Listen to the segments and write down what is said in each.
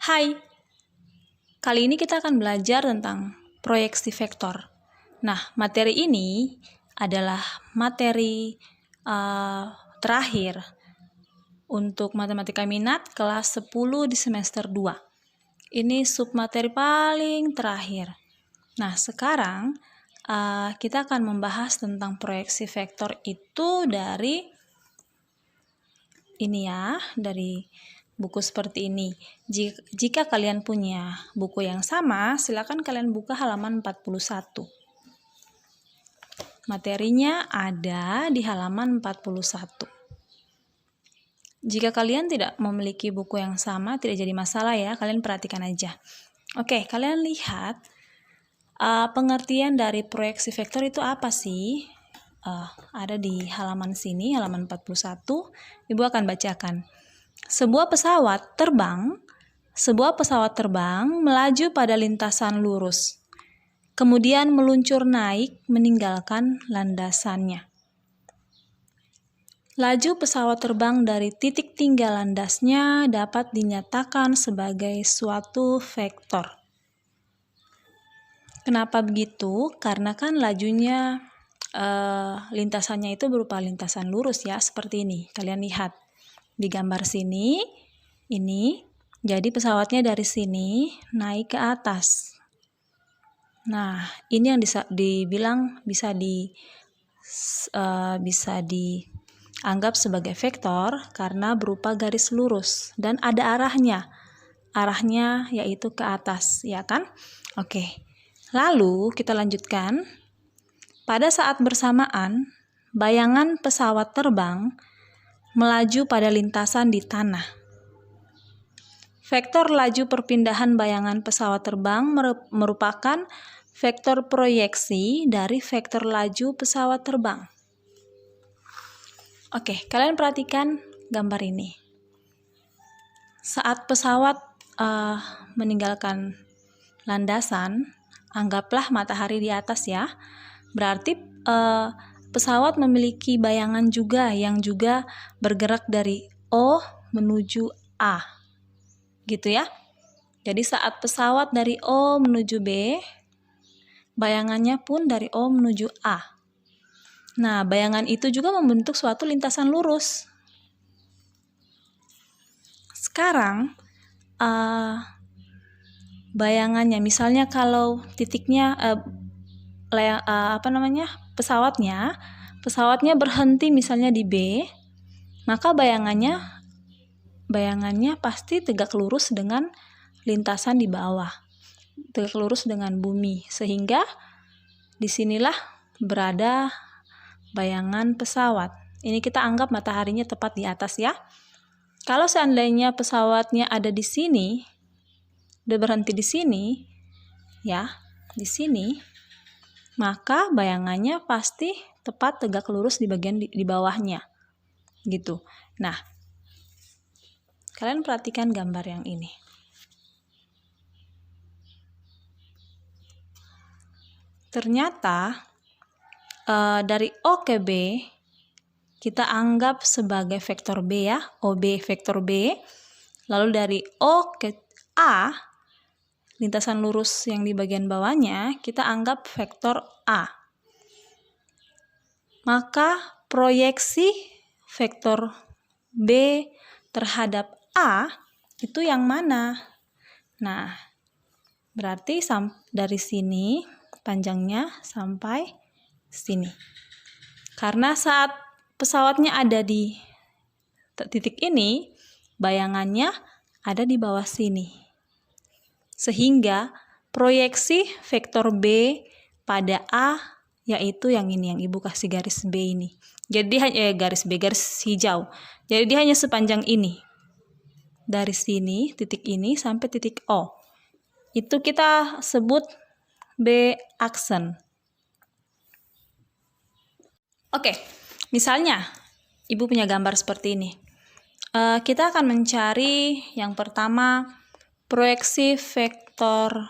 Hai, kali ini kita akan belajar tentang proyeksi vektor. Nah, materi ini adalah materi terakhir untuk matematika minat kelas 10 di semester 2. Ini submateri paling terakhir. Nah, sekarang kita akan membahas tentang proyeksi vektor itu dari buku seperti ini. Jika kalian punya buku yang sama, silakan kalian buka halaman 41. Materinya ada di halaman 41. Jika kalian tidak memiliki buku yang sama, tidak jadi masalah ya, kalian perhatikan aja. Oke, kalian lihat pengertian dari proyeksi vektor itu apa sih? Ada di halaman sini, halaman 41. Ibu akan bacakan. Sebuah pesawat terbang melaju pada lintasan lurus, kemudian meluncur naik meninggalkan landasannya. Laju pesawat terbang dari titik tinggal landasnya dapat dinyatakan sebagai suatu vektor. Kenapa begitu? Karena kan lajunya lintasannya itu berupa lintasan lurus ya, seperti ini. Kalian lihat di gambar sini, ini jadi pesawatnya dari sini naik ke atas. Nah, ini yang dibilang bisa dianggap sebagai vektor karena berupa garis lurus dan ada arahnya. Arahnya yaitu ke atas, ya kan? Oke. Lalu kita lanjutkan. Pada saat bersamaan, bayangan pesawat terbang melaju pada lintasan di tanah. Vektor laju perpindahan bayangan pesawat terbang merupakan vektor proyeksi dari vektor laju pesawat terbang. Oke, kalian perhatikan gambar ini. Saat pesawat meninggalkan landasan, anggaplah matahari di atas ya. Berarti pesawat memiliki bayangan juga yang juga bergerak dari O menuju A. Gitu ya. Jadi saat pesawat dari O menuju B, bayangannya pun dari O menuju A. Nah, bayangan itu juga membentuk suatu lintasan lurus. Sekarang bayangannya, misalnya kalau titiknya pesawatnya berhenti misalnya di B, maka bayangannya pasti tegak lurus dengan lintasan di bawah, tegak lurus dengan bumi, sehingga disinilah berada bayangan pesawat. Ini kita anggap mataharinya tepat di atas ya. Kalau seandainya pesawatnya ada di sini, udah berhenti di sini, ya, di sini, maka bayangannya pasti tepat tegak lurus di bagian di bawahnya. Gitu. Nah, kalian perhatikan gambar yang ini. Ternyata dari O ke B kita anggap sebagai vektor B ya, OB vektor B. Lalu dari O ke A, lintasan lurus yang di bagian bawahnya kita anggap vektor A. Maka proyeksi vektor B terhadap A itu yang mana? Nah, berarti dari sini panjangnya sampai sini. Karena saat pesawatnya ada di titik ini, bayangannya ada di bawah sini. Sehingga proyeksi vektor B pada A yaitu yang ini, yang Ibu kasih garis B ini. Jadi garis hijau. Jadi dia hanya sepanjang ini. Dari sini, titik ini sampai titik O. Itu kita sebut B aksen. Oke, misalnya Ibu punya gambar seperti ini. Kita akan mencari yang pertama proyeksi vektor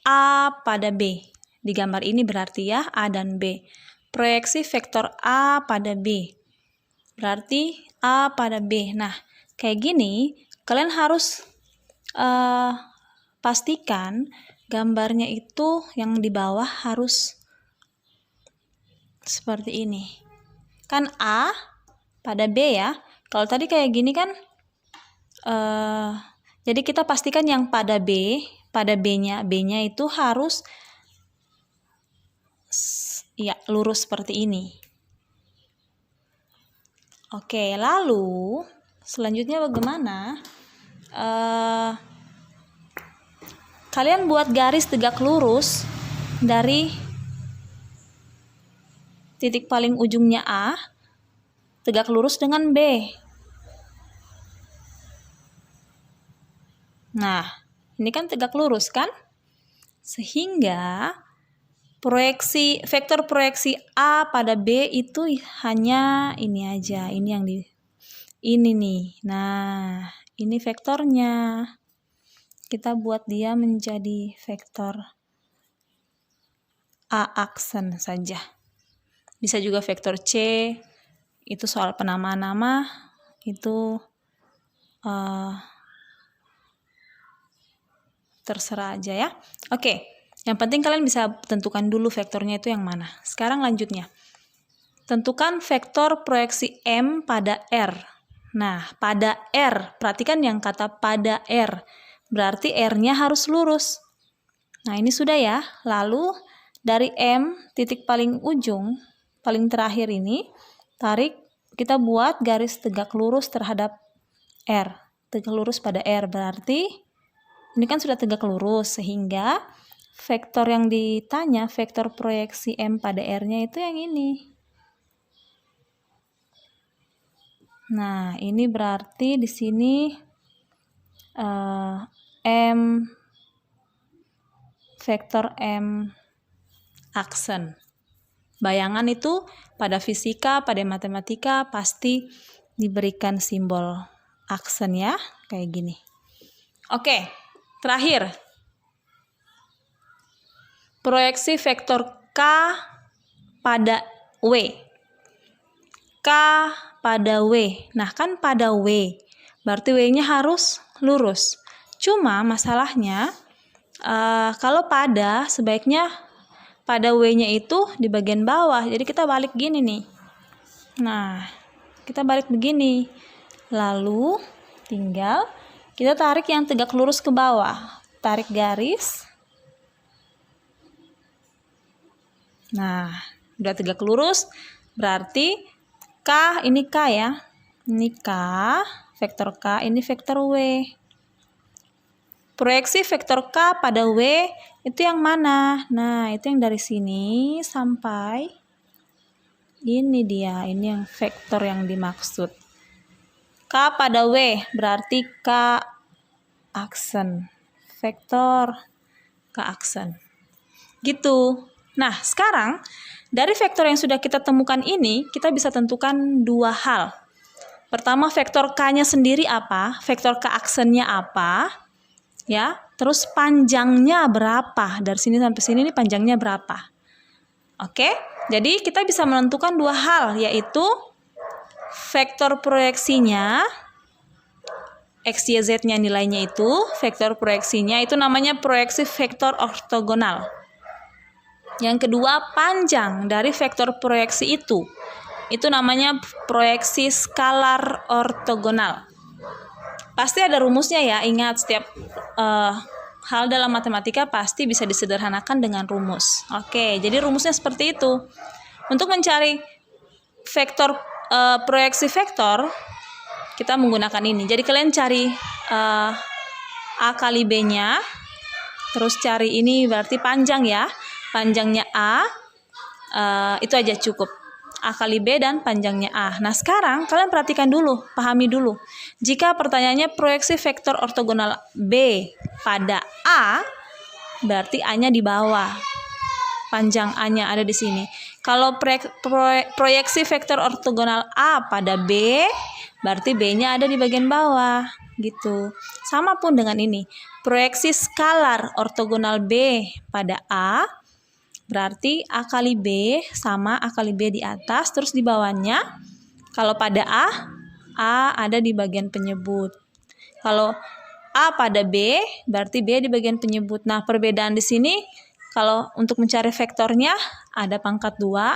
A pada B. Di gambar ini berarti ya A dan B. Proyeksi vektor A pada B. Berarti A pada B. Nah, kayak gini kalian harus pastikan gambarnya itu yang di bawah harus seperti ini. Kan A pada B ya. Kalau tadi kayak gini kan, jadi kita pastikan yang pada B-nya itu harus ya lurus seperti ini. Oke, lalu selanjutnya bagaimana? Kalian buat garis tegak lurus dari titik paling ujungnya A tegak lurus dengan B. Nah, ini kan tegak lurus kan? Sehingga vektor proyeksi A pada B itu hanya ini aja, ini nih. Nah, ini vektornya. Kita buat dia menjadi vektor A aksen saja. Bisa juga vektor C, itu soal penamaan nama, itu terserah aja ya. Oke, yang penting kalian bisa tentukan dulu vektornya itu yang mana. Sekarang lanjutnya. Tentukan vektor proyeksi M pada R. Nah, pada R, perhatikan yang kata pada R. Berarti R-nya harus lurus. Nah, ini sudah ya. Lalu, dari M, titik paling ujung, paling terakhir ini, tarik, kita buat garis tegak lurus terhadap R. Tegak lurus pada R, berarti ini kan sudah tegak lurus, sehingga vektor yang ditanya, vektor proyeksi M pada R-nya itu yang ini. Nah, ini berarti di sini vektor M aksen. Bayangan itu pada fisika, pada matematika pasti diberikan simbol aksen ya, kayak gini. Oke, terakhir. Proyeksi vektor K pada W. K pada W. Nah, kan pada W. Berarti W-nya harus lurus. Cuma masalahnya, kalau pada, sebaiknya pada W-nya itu di bagian bawah. Jadi kita balik gini nih. Nah, kita balik begini. Lalu, tinggal kita tarik yang tegak lurus ke bawah. Tarik garis. Nah, udah tegak lurus. Berarti K, ini K ya. Ini K, vektor K, ini vektor W. Proyeksi vektor K pada W itu yang mana? Nah, itu yang dari sini sampai ini dia. Ini yang vektor yang dimaksud. K pada W berarti K aksen. Vektor K aksen. Gitu. Nah, sekarang dari vektor yang sudah kita temukan ini, kita bisa tentukan dua hal. Pertama, vektor K-nya sendiri apa? Vektor K aksennya apa? Ya, terus panjangnya berapa? Dari sini sampai sini ini panjangnya berapa? Oke, jadi kita bisa menentukan dua hal, yaitu vektor proyeksinya, X, Y, Z-nya nilainya itu, vektor proyeksinya itu namanya proyeksi vektor ortogonal. Yang kedua, panjang dari vektor proyeksi itu namanya proyeksi skalar ortogonal. Pasti ada rumusnya ya, ingat setiap hal dalam matematika pasti bisa disederhanakan dengan rumus. Oke, jadi rumusnya seperti itu. Untuk mencari vektor proyeksi vektor, kita menggunakan ini. Jadi kalian cari A kali B-nya, terus cari ini berarti panjang ya. Panjangnya A, itu aja cukup. A kali B dan panjangnya A. Nah, sekarang kalian perhatikan dulu, pahami dulu. Jika pertanyaannya proyeksi vektor ortogonal B pada A, berarti A-nya di bawah. Panjang A-nya ada di sini. Kalau proyeksi vektor ortogonal A pada B, berarti B-nya ada di bagian bawah. Gitu. Sama pun dengan ini. Proyeksi skalar ortogonal B pada A, berarti A kali B sama A kali B di atas, terus di bawahnya, kalau pada A ada di bagian penyebut. Kalau A pada B, berarti B di bagian penyebut. Nah, perbedaan di sini, kalau untuk mencari vektornya, ada pangkat 2,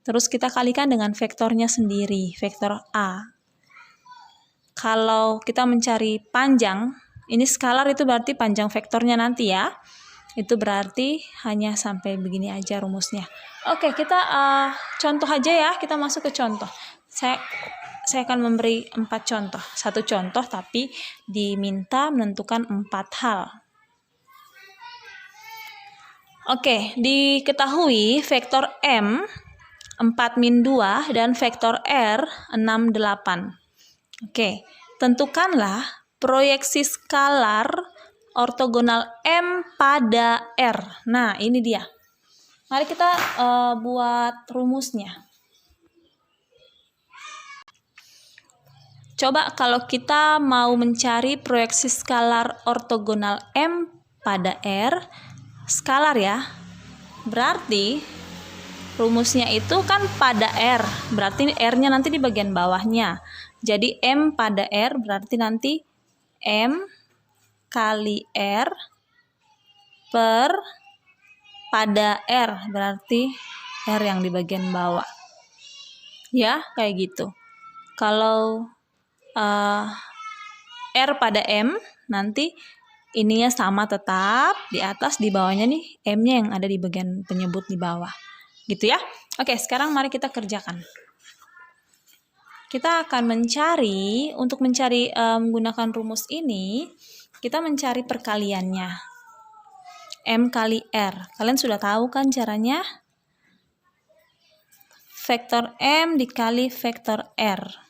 terus kita kalikan dengan vektornya sendiri, vektor A. Kalau kita mencari panjang, ini skalar itu berarti panjang vektornya nanti ya. Itu berarti hanya sampai begini aja rumusnya. Oke, kita contoh aja ya, kita masuk ke contoh. Saya akan memberi 4 contoh. 1 contoh tapi diminta menentukan 4 hal. Oke, diketahui vektor M 4-2 dan vektor R 6-8. Oke, tentukanlah proyeksi skalar ortogonal M pada R. Nah, ini dia. Mari kita buat rumusnya. Coba kalau kita mau mencari proyeksi skalar ortogonal M pada R, skalar ya, berarti rumusnya itu kan pada R, berarti R-nya nanti di bagian bawahnya. Jadi M pada R berarti nanti M kali R per pada R, berarti R yang di bagian bawah. Ya, kayak gitu. Kalau R pada M, nanti ininya sama tetap, di atas, di bawahnya nih, M-nya yang ada di bagian penyebut di bawah. Gitu ya. Oke, sekarang mari kita kerjakan. Kita akan mencari, untuk mencari menggunakan rumus ini, kita mencari perkaliannya. M kali R. Kalian sudah tahu kan caranya? Vektor M dikali vektor R.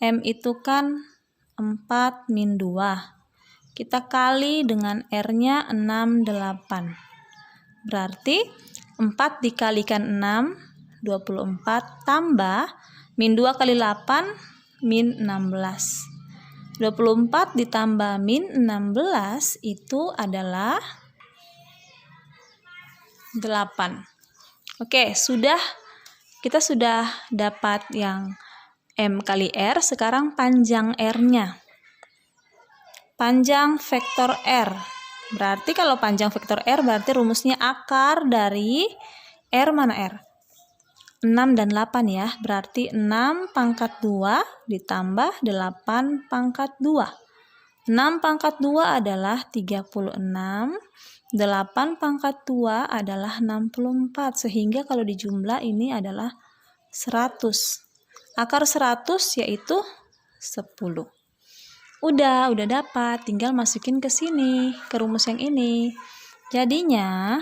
M itu kan 4-2. Kita kali dengan R-nya 6-8. Berarti 4 dikalikan 6, 24, tambah min 2 kali 8, min 16. 24 ditambah min 16 itu adalah 8. Oke, kita sudah dapat yang M kali R, sekarang panjang R-nya. Panjang vektor R. Berarti kalau panjang vektor R berarti rumusnya akar dari R mana R? 6 dan 8 ya. Berarti 6 pangkat 2 ditambah 8 pangkat 2. 6 pangkat 2 adalah 36. 8 pangkat 2 adalah 64. Sehingga kalau dijumlah ini adalah 100. Akar 100 yaitu 10. Udah dapat, tinggal masukin ke sini, ke rumus yang ini. Jadinya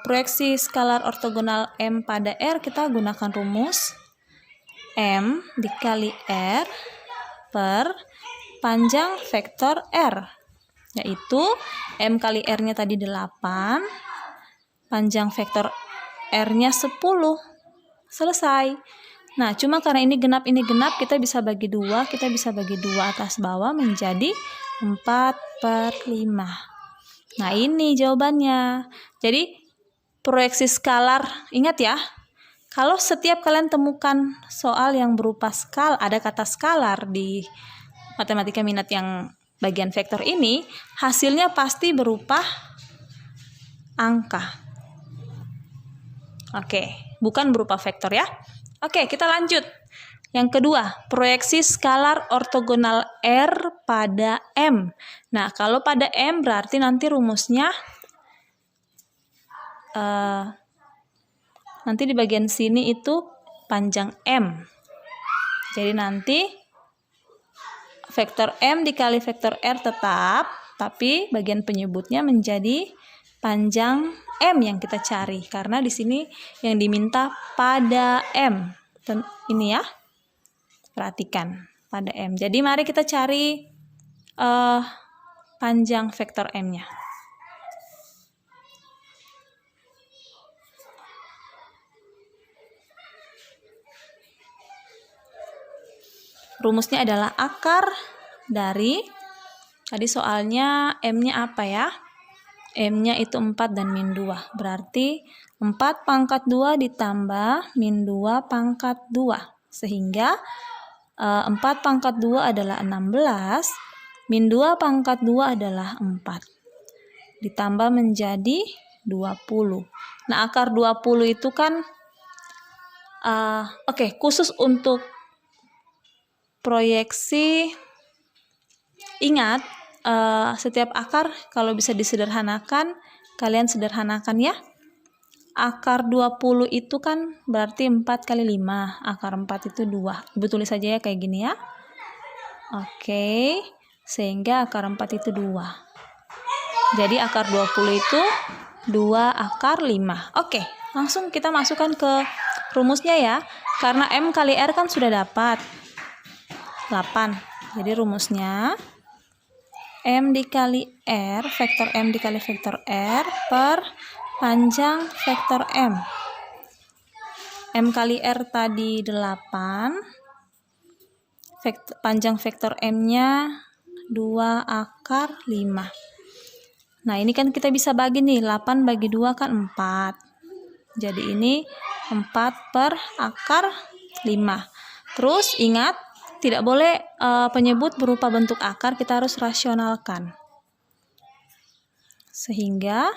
proyeksi skalar ortogonal M pada R, kita gunakan rumus M dikali R per panjang vektor R, yaitu M kali R-nya tadi 8, panjang vektor R-nya 10. Selesai. Nah, cuma karena ini genap, kita bisa bagi 2, atas bawah menjadi 4/5. Nah, ini jawabannya. Jadi, proyeksi skalar, ingat ya, kalau setiap kalian temukan soal yang berupa ada kata skalar di matematika minat yang bagian vektor ini, hasilnya pasti berupa angka. Oke, bukan berupa vektor ya. Oke, kita lanjut. Yang kedua, proyeksi skalar ortogonal R pada M. Nah, kalau pada M berarti nanti rumusnya nanti di bagian sini itu panjang M. Jadi nanti vektor M dikali vektor R tetap, tapi bagian penyebutnya menjadi panjang M yang kita cari, karena di sini yang diminta pada M. Ini ya, perhatikan pada M. Jadi mari kita cari panjang vektor M-nya. Rumusnya adalah akar dari, tadi soalnya M-nya apa ya? M-nya itu 4 dan min 2. Berarti 4 pangkat 2 ditambah min 2 pangkat 2. Sehingga 4 pangkat 2 adalah 16. Min 2 pangkat 2 adalah 4. Ditambah menjadi 20. Nah, akar 20 itu kan khusus untuk proyeksi. Ingat, setiap akar kalau bisa disederhanakan, kalian sederhanakan ya. Akar 20 itu kan berarti 4 kali 5. Akar 4 itu 2. Ibu tulis saja ya kayak gini ya. Oke, sehingga akar 4 itu 2. Jadi akar 20 itu 2 akar 5. Oke, langsung kita masukkan ke rumusnya ya. Karena M kali R kan sudah dapat 8. Jadi rumusnya M dikali R, vektor M dikali vektor R per panjang vektor M. M kali R tadi 8. Panjang vektor M-nya 2 akar 5. Nah, ini kan kita bisa bagi nih, 8 bagi 2 kan 4. Jadi ini 4 per akar 5. Terus ingat, tidak boleh penyebut berupa bentuk akar, kita harus rasionalkan. Sehingga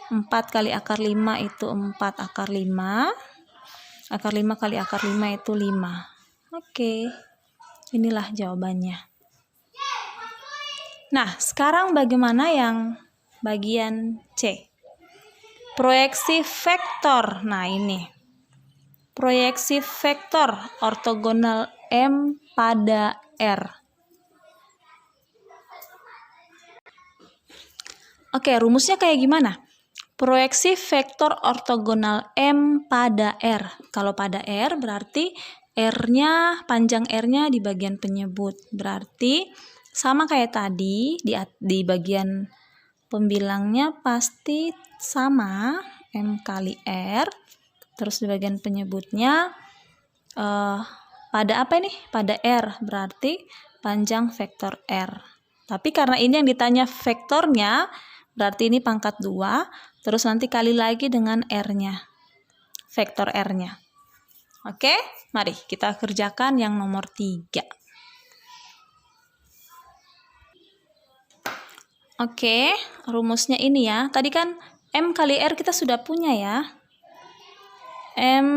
4 kali akar 5 itu 4 akar 5. Akar 5 kali akar 5 itu 5. Oke. Inilah jawabannya. Nah, sekarang bagaimana yang bagian C? Proyeksi vektor. Nah, ini. Proyeksi vektor ortogonal M pada R. Oke, rumusnya kayak gimana? Proyeksi vektor ortogonal M pada R. Kalau pada R berarti R-nya, panjang R-nya di bagian penyebut. Berarti sama kayak tadi, di bagian pembilangnya pasti sama, M kali R. Terus di bagian penyebutnya, pada apa ini? Pada R, berarti panjang vektor R. Tapi karena ini yang ditanya vektornya, berarti ini pangkat 2, terus nanti kali lagi dengan R-nya, vektor R-nya. Oke, mari kita kerjakan yang nomor 3. Oke, rumusnya ini ya. Tadi kan M kali R kita sudah punya ya. M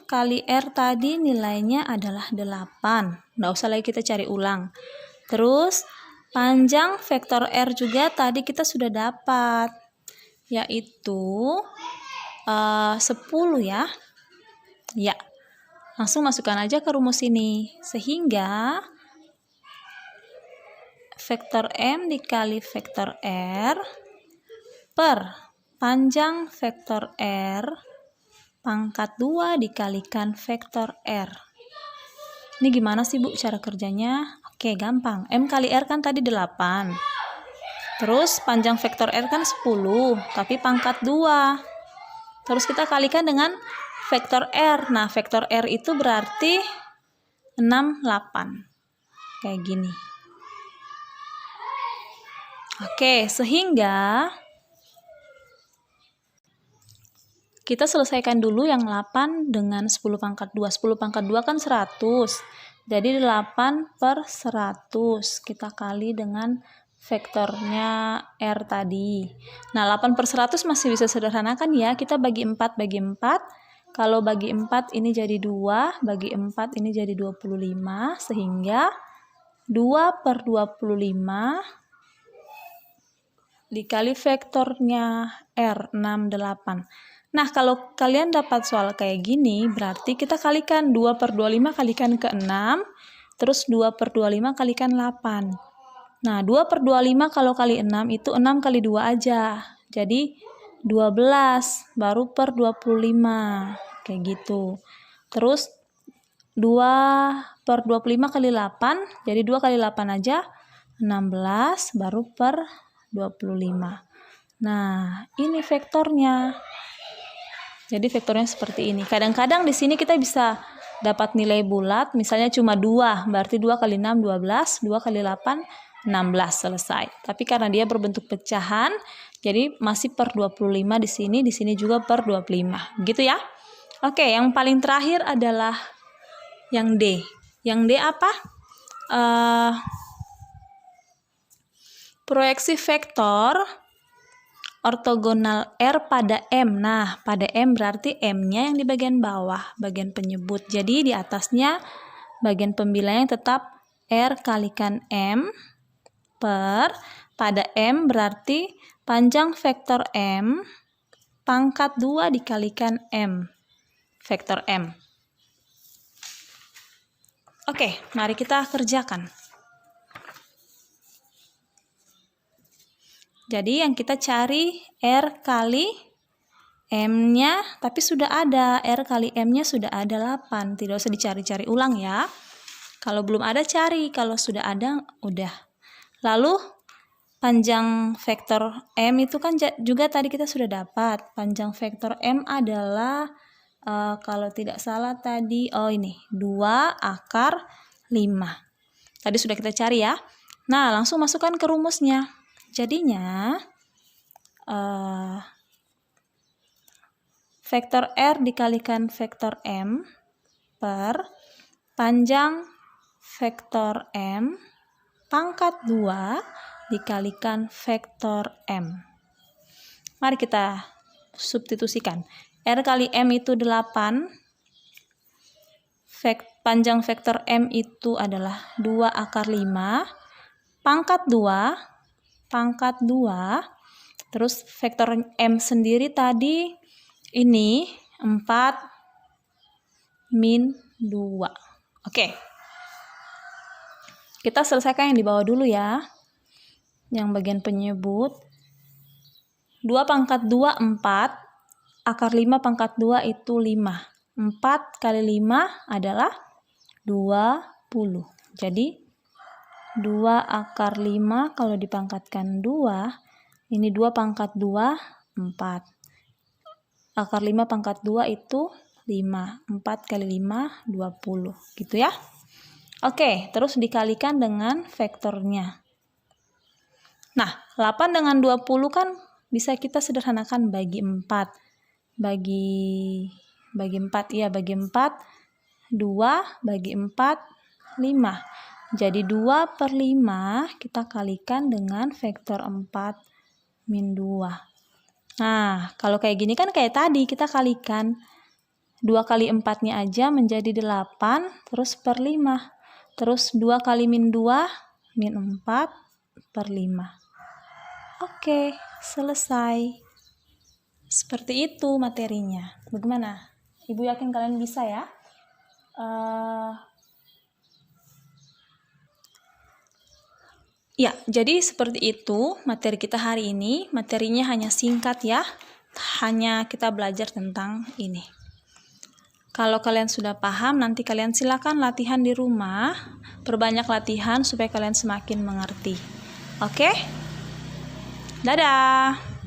kali R tadi nilainya adalah 8. Nggak usah lagi kita cari ulang. Terus panjang vektor R juga tadi kita sudah dapat, yaitu 10 ya. Ya. Langsung masukkan aja ke rumus ini. Sehingga vektor M dikali vektor R per panjang vektor R pangkat 2 dikalikan vektor R. Ini gimana sih Bu cara kerjanya? Oke, gampang. M kali R kan tadi 8. Terus panjang vektor R kan 10, tapi pangkat 2. Terus kita kalikan dengan vektor R. Nah, vektor R itu berarti 6, 8. Kayak gini. Oke, sehingga kita selesaikan dulu yang 8 dengan 10 pangkat 2. 10 pangkat 2 kan 100. Jadi 8 per 100. Kita kali dengan vektornya R tadi. Nah, 8 per 100 masih bisa sederhanakan ya. Kita bagi 4 bagi 4. Kalau bagi 4 ini jadi 2, bagi 4 ini jadi 25, sehingga 2 per 25 dikali vektornya R, 6, 8. Nah, kalau kalian dapat soal kayak gini, berarti kita kalikan 2 per 25 kalikan ke 6, terus 2 per 25 kalikan 8. Nah, 2 per 25 kalau kali 6 itu 6 kali 2 aja. Jadi 12 baru per 25 kayak gitu. Terus 2 per 25 kali 8, jadi 2 kali 8 aja 16 baru per 25. Nah, ini vektornya. Jadi vektornya seperti ini. Kadang-kadang di sini kita bisa dapat nilai bulat, misalnya cuma 2, berarti 2 kali 6 12, 2 kali 8 16, selesai. Tapi karena dia berbentuk pecahan, jadi masih per 25 di sini juga per 25. Gitu ya. Oke, yang paling terakhir adalah yang D. Yang D apa? Proyeksi vektor ortogonal R pada M. Nah, pada M berarti M-nya yang di bagian bawah, bagian penyebut. Jadi di atasnya bagian pembilang yang tetap R kalikan M per pada M berarti panjang vektor M pangkat 2 dikalikan M. Vektor M. Oke, mari kita kerjakan. Jadi yang kita cari R kali M-nya, tapi sudah ada. R kali M-nya sudah ada 8. Tidak usah dicari-cari ulang ya. Kalau belum ada cari, kalau sudah ada udah. Lalu panjang vektor M itu kan juga tadi kita sudah dapat. Panjang vektor M adalah kalau tidak salah tadi, ini 2 akar 5. Tadi sudah kita cari ya. Nah, langsung masukkan ke rumusnya. Jadinya vektor R dikalikan vektor M per panjang vektor M pangkat 2 dikalikan vektor M. Mari kita substitusikan. R kali M itu 8. Panjang vektor M itu adalah 2 akar 5. Pangkat 2. Terus vektor M sendiri tadi ini 4 min 2. Oke. Kita selesaikan yang di bawah dulu ya. Yang bagian penyebut. 2 pangkat 2 4. Akar 5 pangkat 2 itu 5. 4 kali 5 adalah 20. Jadi 2 akar 5 kalau dipangkatkan 2, ini 2 pangkat 2, 4. Akar 5 pangkat 2 itu 5. 4 kali 5, 20. Gitu ya. Oke, terus dikalikan dengan vektornya. Nah, 8 dengan 20 kan bisa kita sederhanakan bagi 4. Bagi 4, ya bagi 4. 2 bagi 4, 5. Jadi 2 per 5 kita kalikan dengan vektor 4 min 2. Nah, kalau kayak gini kan kayak tadi kita kalikan 2 kali 4-nya aja menjadi 8, terus per 5. Terus 2 kali min 2, min 4 per 5. Oke, selesai. Seperti itu materinya. Bagaimana? Ibu yakin kalian bisa ya? Ya, jadi seperti itu materi kita hari ini. Materinya hanya singkat ya. Hanya kita belajar tentang ini. Kalau kalian sudah paham, nanti kalian silakan latihan di rumah. Perbanyak latihan supaya kalian semakin mengerti. Oke? Dadah!